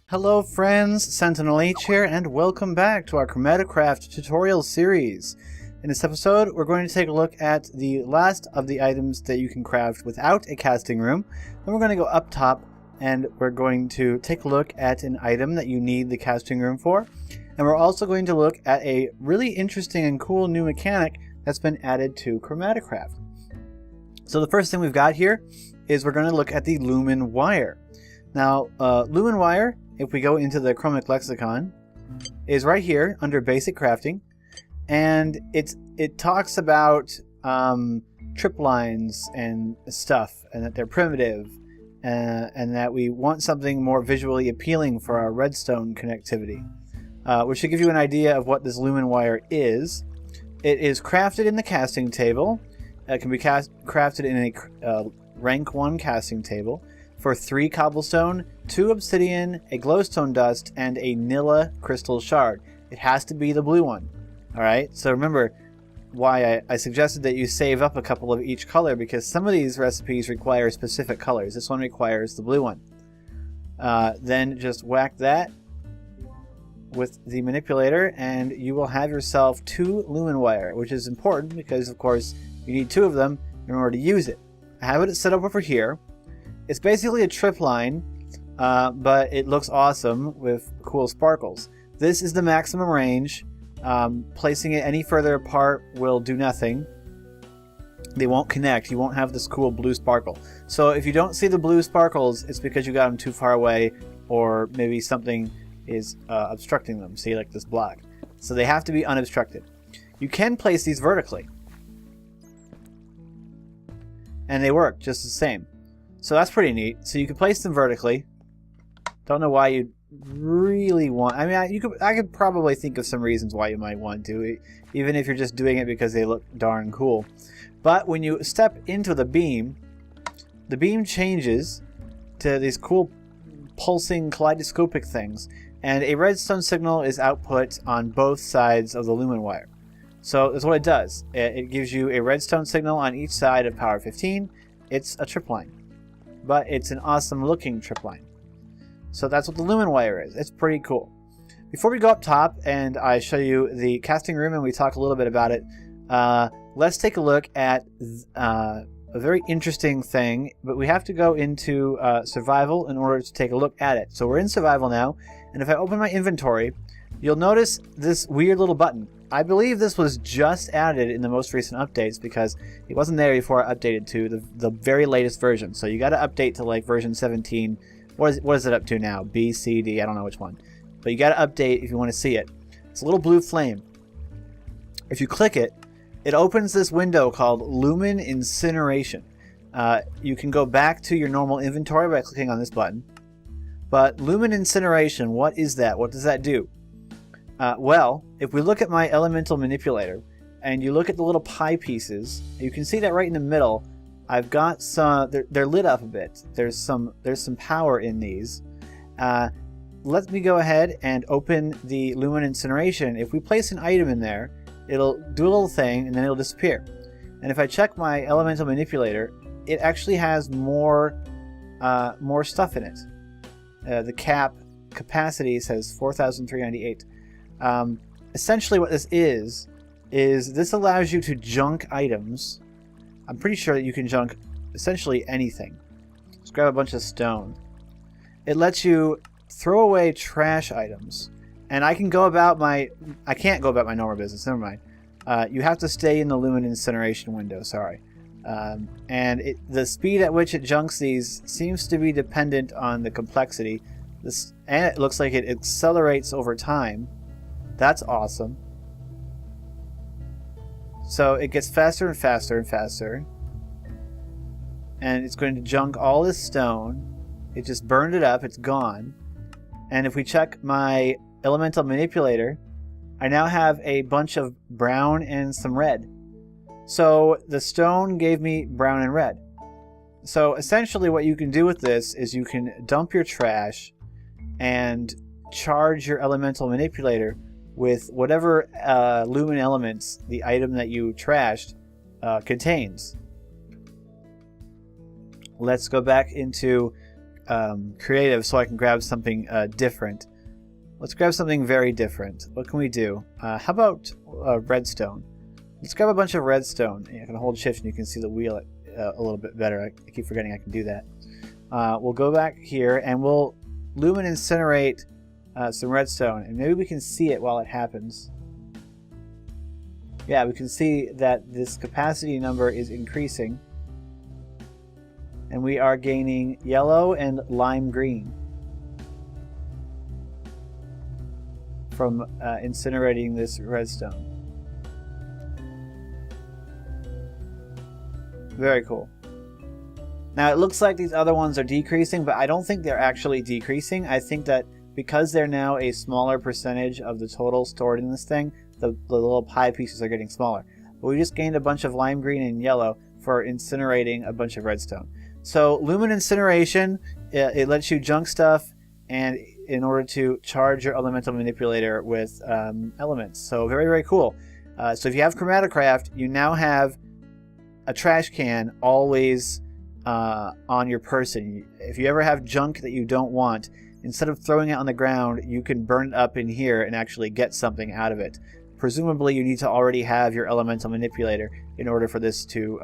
Hello friends, SentinalhMC here, and welcome back to our ChromatiCraft tutorial series. In this episode, we're going to take a look at the last of the items that you can craft without a casting room. Then we're going to go up top, and we're going to take a look at an item that you need the casting room for. And we're also going to look at a really interesting and cool new mechanic that's been added to ChromatiCraft. So the first thing we've got here is we're going to look at the Lumen Wire. Now, Lumen Wire, if we go into the Chromic Lexicon, is right here under Basic Crafting, and it talks about trip lines and stuff, and that they're primitive, and that we want something more visually appealing for our redstone connectivity, which should give you an idea of what this Lumen Wire is. It is crafted in the casting table. It can be crafted in a rank 1 casting table for 3 cobblestone, 2 obsidian, a glowstone dust, and a Nilla crystal shard. It has to be the blue one. Alright, so remember why I suggested that you save up a couple of each color, because some of these recipes require specific colors. This one requires the blue one. Then just whack that with the manipulator, and you will have yourself 2 Lumen Wire, which is important because, of course, you need 2 of them in order to use it. I have it set up over here. It's basically a trip line, but it looks awesome with cool sparkles. This is the maximum range. Placing it any further apart will do nothing. They won't connect. You won't have this cool blue sparkle. So if you don't see the blue sparkles, it's because you got them too far away, or maybe something is obstructing them. See, like this block. So they have to be unobstructed. You can place these vertically, and they work just the same. So that's pretty neat. So you can place them vertically. Don't know why you'd really want... I mean, I could probably think of some reasons why you might want to, even if you're just doing it because they look darn cool. But when you step into the beam changes to these cool pulsing kaleidoscopic things, and a redstone signal is output on both sides of the Lumen Wire. So that's what it does. It gives you a redstone signal on each side of power 15. It's a trip line, but it's an awesome looking trip line. So that's what the Lumen Wire is. It's pretty cool. Before we go up top and I show you the casting room and we talk a little bit about it, let's take a look at a very interesting thing, but we have to go into survival in order to take a look at it. So we're in survival now, and if I open my inventory, you'll notice this weird little button. I believe this was just added in the most recent updates because it wasn't there before I updated to the very latest version. So you got to update to like version 17. What is it up to now? B, C, D, I don't know which one. But you got to update if you want to see it. It's a little blue flame. If you click it, it opens this window called Lumen Incineration. You can go back to your normal inventory by clicking on this button. But Lumen Incineration, what is that? What does that do? Well, if we look at my Elemental Manipulator, and you look at the little pie pieces, you can see that right in the middle, I've got some, they're lit up a bit. There's some power in these. Let me go ahead and open the Lumen Incineration. If we place an item in there, it'll do a little thing and then it'll disappear. And if I check my Elemental Manipulator, it actually has more stuff in it. The capacity says 4,398. Essentially what this is this allows you to junk items. I'm pretty sure that you can junk essentially anything. Just grab a bunch of stone. It lets you throw away trash items. And I can go about my... I can't go about my normal business, never mind. You have to stay in the Lumen Incineration window, sorry. And the speed at which it junks these seems to be dependent on the complexity. And it looks like it accelerates over time. That's awesome. So it gets faster and faster and faster. And it's going to junk all this stone. It just burned it up. It's gone. And if we check my Elemental Manipulator, I now have a bunch of brown and some red. So the stone gave me brown and red. So essentially what you can do with this is you can dump your trash and charge your Elemental Manipulator with whatever lumen elements the item that you trashed contains. Let's go back into creative so I can grab something different. Let's grab something very different. What can we do? How about redstone? Let's grab a bunch of redstone. I can hold shift and you can see the wheel a little bit better. I keep forgetting I can do that. We'll go back here and we'll Lumen Incinerate some redstone, and maybe we can see it while it happens. Yeah, we can see that this capacity number is increasing, and we are gaining yellow and lime green from incinerating this redstone. Very cool. Now it looks like these other ones are decreasing, but I don't think they're actually decreasing. I think that because they're now a smaller percentage of the total stored in this thing, the little pie pieces are getting smaller. But we just gained a bunch of lime green and yellow for incinerating a bunch of redstone. So Lumen Incineration, it lets you junk stuff, and in order to charge your Elemental Manipulator with elements. So very, very cool. So if you have ChromatiCraft, you now have a trash can always on your person. If you ever have junk that you don't want, instead of throwing it on the ground, you can burn it up in here and actually get something out of it. Presumably you need to already have your Elemental Manipulator in order for this to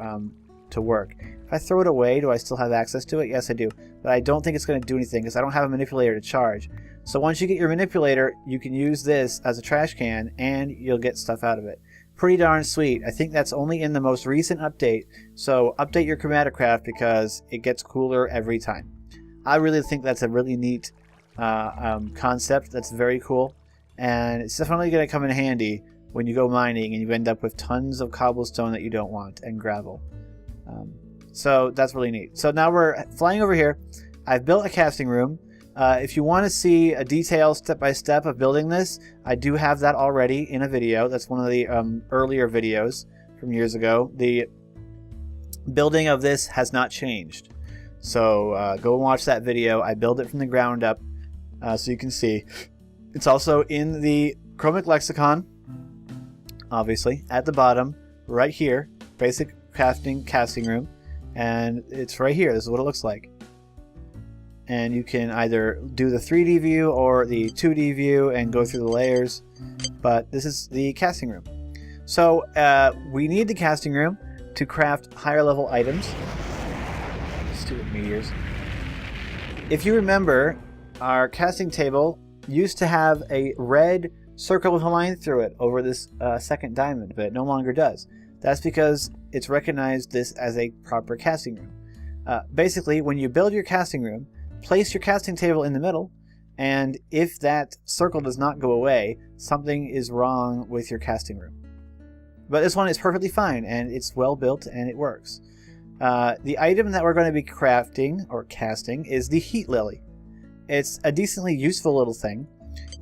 work. If I throw it away, do I still have access to it? Yes, I do. But I don't think it's going to do anything because I don't have a manipulator to charge. So once you get your manipulator, you can use this as a trash can and you'll get stuff out of it. Pretty darn sweet. I think that's only in the most recent update. So update your ChromatiCraft because it gets cooler every time. I really think that's a really neat concept. That's very cool. And it's definitely going to come in handy when you go mining and you end up with tons of cobblestone that you don't want and gravel. So that's really neat. So now we're flying over here. I've built a casting room. If you want to see a detailed step-by-step of building this, I do have that already in a video. That's one of the earlier videos from years ago. The building of this has not changed. So go and watch that video. I built it from the ground up so you can see. It's also in the Chromic Lexicon, obviously, at the bottom, right here, basic casting room. And it's right here. This is what it looks like. And you can either do the 3D view or the 2D view and go through the layers. But this is the casting room. So we need the casting room to craft higher level items. Stupid meteors. If you remember, our casting table used to have a red circle with a line through it over this second diamond, but it no longer does. That's because it's recognized this as a proper casting room. Basically, when you build your casting room, place your casting table in the middle, and if that circle does not go away, something is wrong with your casting room. But this one is perfectly fine, and it's well built, and it works. The item that we're going to be crafting, or casting, is the heat lily. It's a decently useful little thing.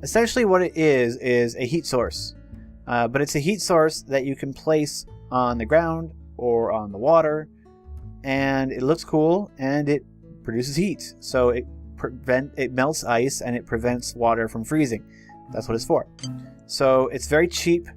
Essentially what it is a heat source. But it's a heat source that you can place on the ground or on the water, and it looks cool, and it produces heat. So it melts ice and it prevents water from freezing. That's what it's for. So it's very cheap.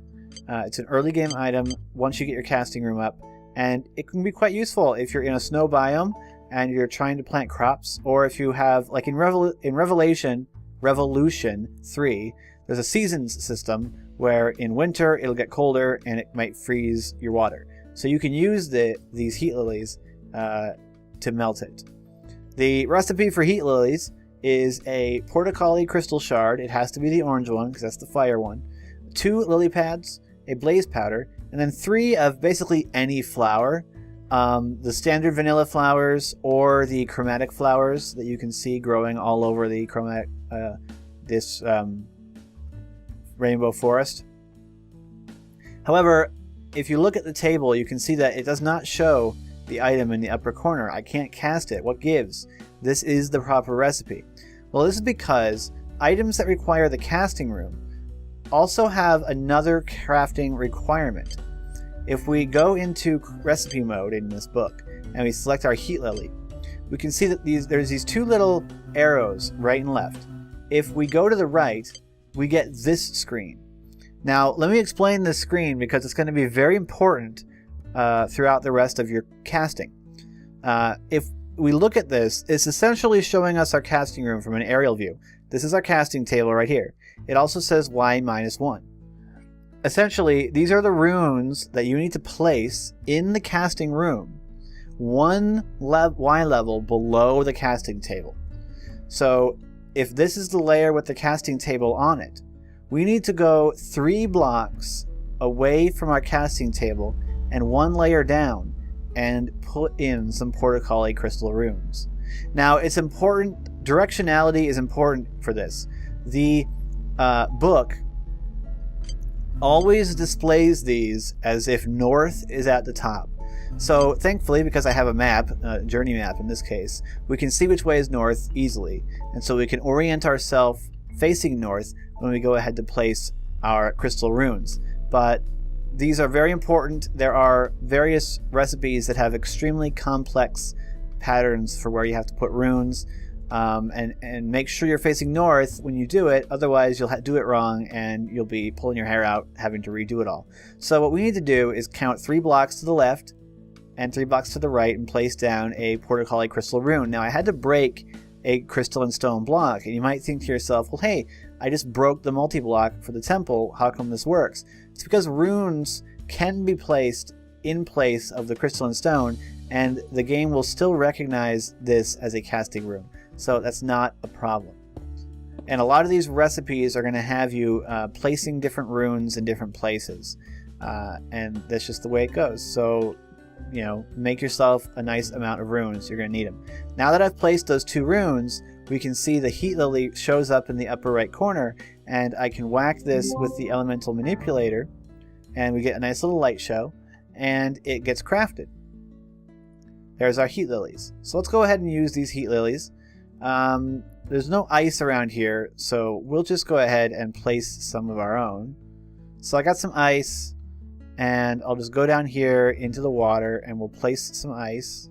It's an early game item once you get your casting room up, and it can be quite useful if you're in a snow biome and you're trying to plant crops, or if you have, like in Revolution 3, there's a seasons system where in winter it'll get colder and it might freeze your water. So you can use these heat lilies to melt it. The recipe for heat lilies is a portacali crystal shard. It has to be the orange one because that's the fire one. 2 lily pads, a blaze powder, and then 3 of basically any flower. The standard vanilla flowers or the chromatic flowers that you can see growing all over the chromatic this rainbow forest. However, if you look at the table, you can see that it does not show the item in the upper corner. I can't cast it. What gives? This is the proper recipe. Well, this is because items that require the casting room also have another crafting requirement. If we go into recipe mode in this book and we select our heat lily, we can see that there's these 2 little arrows right and left. If we go to the right, we get this screen. Now, let me explain this screen because it's going to be very important throughout the rest of your casting. If we look at this, it's essentially showing us our casting room from an aerial view. This is our casting table right here. It also says Y-1. Essentially, these are the runes that you need to place in the casting room, one Y level below the casting table. So if this is the layer with the casting table on it, we need to go 3 blocks away from our casting table and 1 layer down and put in some portacali crystal runes. Now, it's important, directionality is important for this. The book always displays these as if north is at the top. So thankfully, because I have a map, journey map in this case, we can see which way is north easily. And so we can orient ourselves facing north when we go ahead to place our crystal runes. But these are very important. There are various recipes that have extremely complex patterns for where you have to put runes. And make sure you're facing north when you do it, otherwise you'll do it wrong and you'll be pulling your hair out having to redo it all. So what we need to do is count 3 blocks to the left and 3 blocks to the right and place down a portacali crystal rune. Now I had to break a crystal and stone block, and you might think to yourself, well, hey, I just broke the multi-block for the temple, how come this works? It's because runes can be placed in place of the crystal and stone, and the game will still recognize this as a casting room. So that's not a problem. And a lot of these recipes are going to have you placing different runes in different places. And that's just the way it goes. So, you know, make yourself a nice amount of runes. You're going to need them. Now that I've placed those 2 runes, we can see the heat lily shows up in the upper right corner. And I can whack this with the Elemental Manipulator. And we get a nice little light show. And it gets crafted. There's our heat lilies. So let's go ahead and use these heat lilies. There's no ice around here, so we'll just go ahead and place some of our own. So I got some ice, and I'll just go down here into the water and we'll place some ice.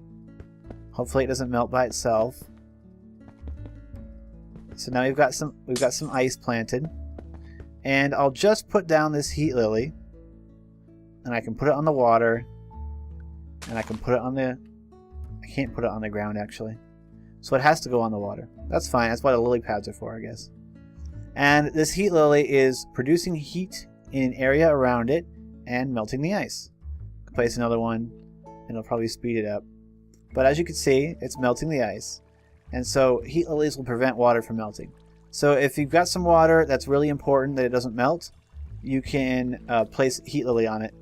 Hopefully it doesn't melt by itself. So now we've got some ice planted. And I'll just put down this heat lily, and I can put it on the water, and I can put it on the... I can't put it on the ground actually. So it has to go on the water. That's fine. That's what the lily pads are for, I guess. And this heat lily is producing heat in an area around it and melting the ice. Place another one and it'll probably speed it up. But as you can see, it's melting the ice. And so heat lilies will prevent water from melting. So if you've got some water that's really important that it doesn't melt, you can place heat lily on it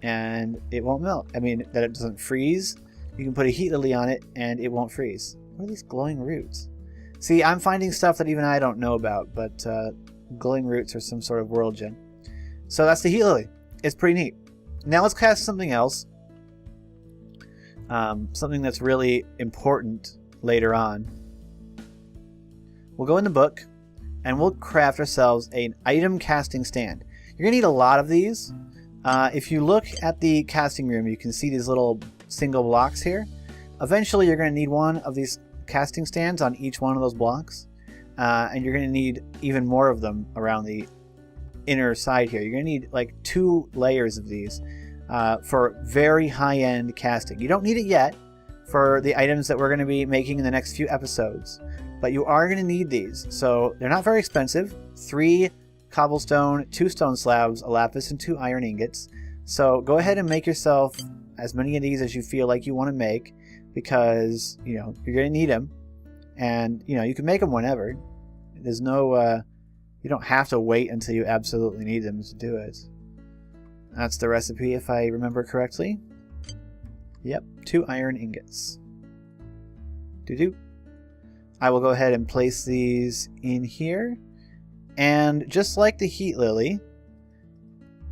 and it won't melt. I mean, that it doesn't freeze. You can put a heat lily on it and it won't freeze. What are these glowing roots? See, I'm finding stuff that even I don't know about, but glowing roots are some sort of world gem. So that's the heat lily. It's pretty neat. Now let's cast something else. Something that's really important later on. We'll go in the book and we'll craft ourselves an item casting stand. You're gonna need a lot of these. If you look at the casting room, you can see these little single blocks here. Eventually you're going to need one of these casting stands on each one of those blocks, and you're going to need even more of them around the inner side here. You're going to need like 2 layers of these for very high-end casting. You don't need it yet for the items that we're going to be making in the next few episodes, but you are going to need these. So they're not very expensive. 3 cobblestone, 2 stone slabs, a lapis, and 2 iron ingots. So go ahead and make yourself as many of these as you feel like you want to make, because you know you're going to need them, and you know you can make them whenever. There's no you don't have to wait until you absolutely need them to do it. That's the recipe if I remember correctly. Yep, 2 iron ingots. Doo-doo. I will go ahead and place these in here, and just like the heat lily,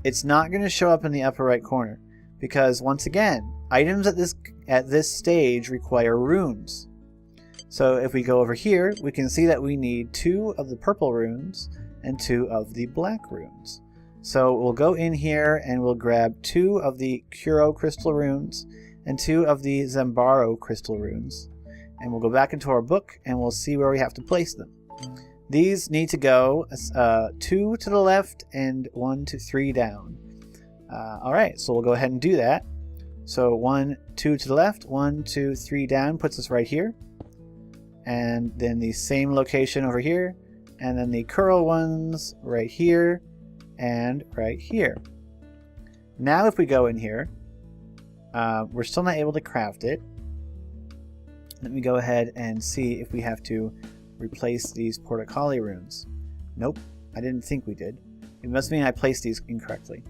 it's not going to show up in the upper right corner. Because once again, items at this stage require runes. So if we go over here, we can see that we need 2 of the purple runes and 2 of the black runes. So we'll go in here and we'll grab 2 of the Kuro crystal runes and 2 of the Zambaro crystal runes. And we'll go back into our book and we'll see where we have to place them. These need to go 2 to the left and 1 to 3 down. Alright, so we'll go ahead and do that. So 1, 2 to the left, 1, 2, 3 down puts us right here. And then the same location over here. And then the curl ones right here and right here. Now if we go in here, we're still not able to craft it. Let me go ahead and see if we have to replace these portacali runes. Nope, I didn't think we did. It must mean I placed these incorrectly.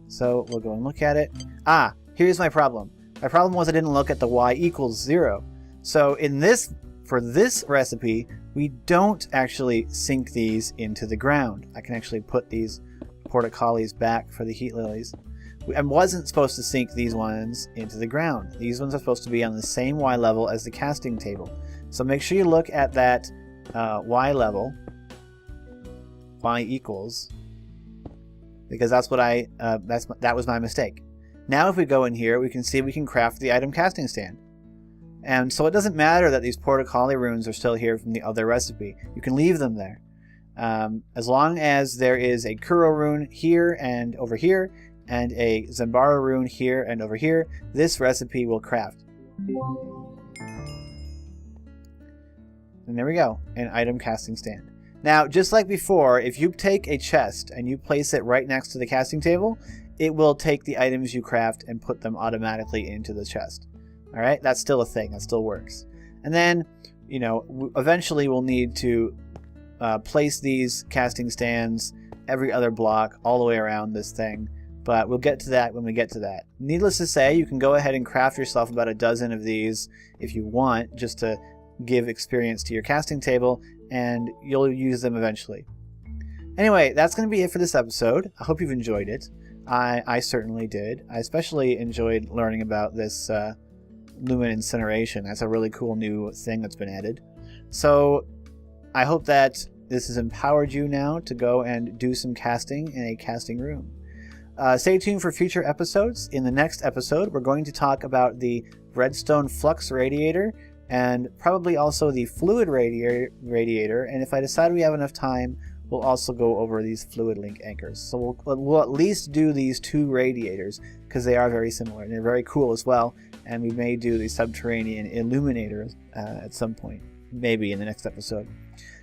So we'll go and look at it. Ah, here's my problem. My problem was I didn't look at the y equals 0. So for this recipe, we don't actually sink these into the ground. I can actually put these portacalis back for the heat lilies. I wasn't supposed to sink these ones into the ground. These ones are supposed to be on the same Y level as the casting table. So make sure you look at that Y level, Y equals, because that's what that was my mistake. Now if we go in here, we can see we can craft the item casting stand. And so it doesn't matter that these portacali runes are still here from the other recipe. You can leave them there. As long as there is a Kuro rune here and over here, and a Zambara rune here and over here, this recipe will craft. And there we go, an item casting stand. Now, just like before, if you take a chest and you place it right next to the casting table, it will take the items you craft and put them automatically into the chest. Alright, that's still a thing, that still works. And then, you know, eventually we'll need to place these casting stands every other block all the way around this thing. But we'll get to that when we get to that. Needless to say, you can go ahead and craft yourself about a dozen of these if you want, just to give experience to your casting table, and you'll use them eventually. Anyway, that's going to be it for this episode. I hope you've enjoyed it. I certainly did. I especially enjoyed learning about this Lumen Incineration. That's a really cool new thing that's been added. So I hope that this has empowered you now to go and do some casting in a casting room. Stay tuned for future episodes. In the next episode, we're going to talk about the redstone flux radiator and probably also the fluid radiator. And if I decide we have enough time, we'll also go over these fluid link anchors. So we'll at least do these two radiators because they are very similar and they're very cool as well. And we may do the subterranean illuminator at some point, maybe in the next episode.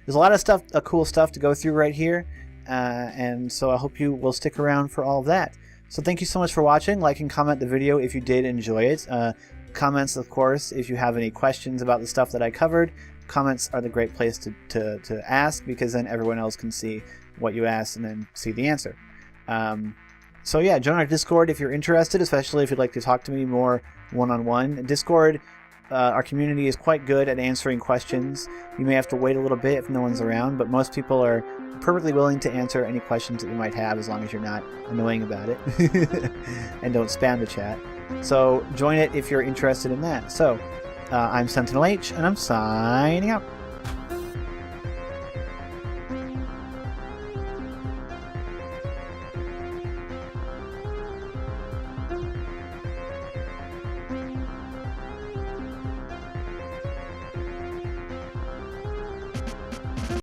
There's a lot of stuff, cool stuff to go through right here. And so I hope you will stick around for all of that. So thank you so much for watching. Like and comment the video if you did enjoy it. Comments, of course, if you have any questions about the stuff that I covered. Comments are the great place to ask, because then everyone else can see what you asked and then see the answer. So yeah, join our Discord if you're interested, especially if you'd like to talk to me more one-on-one. Discord, our community is quite good at answering questions. You may have to wait a little bit if no one's around, but most people are perfectly willing to answer any questions that you might have, as long as you're not annoying about it and don't spam the chat. So join it if you're interested in that. So I'm SentinalH, and I'm signing out.